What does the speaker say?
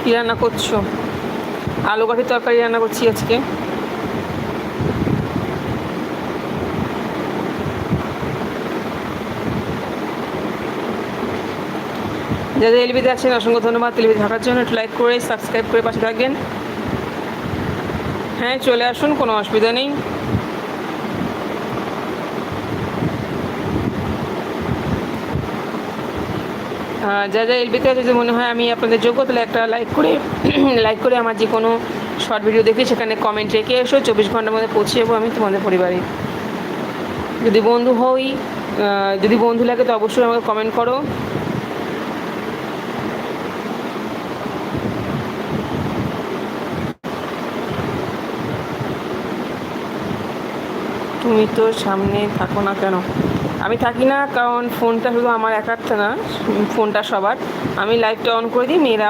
কী রান্না করছো? আলু কাঠির তরকারি রান্না করছি আজকে। যাদের এলবিতে আছেন অসংখ্য ধন্যবাদ। এলবিতে থাকার জন্য একটু লাইক করে সাবস্ক্রাইব করে পাশে থাকবেন। হ্যাঁ, চলে আসুন, কোনো অসুবিধা নেই। যা যা এলবিতে আছে, যদি মনে হয় আমি আপনাদের যোগ্য, তাহলে একটা লাইক করে লাইক করে আমার যে কোনো শর্ট ভিডিও দেখে সেখানে কমেন্ট রেখে এসো। 24 ঘন্টার মধ্যে পৌঁছে যাবো আমি তোমাদের পরিবারে। যদি বন্ধু হই, যদি বন্ধু লাগে তো অবশ্যই আমাকে কমেন্ট করো। তুমি তো সামনে থাকো না কেন? আমি থাকি না কারণ ফোনটা শুধু আমার একার না, ফোনটা সবার। আমি লাইভটা অন করে দিই, মেয়েরা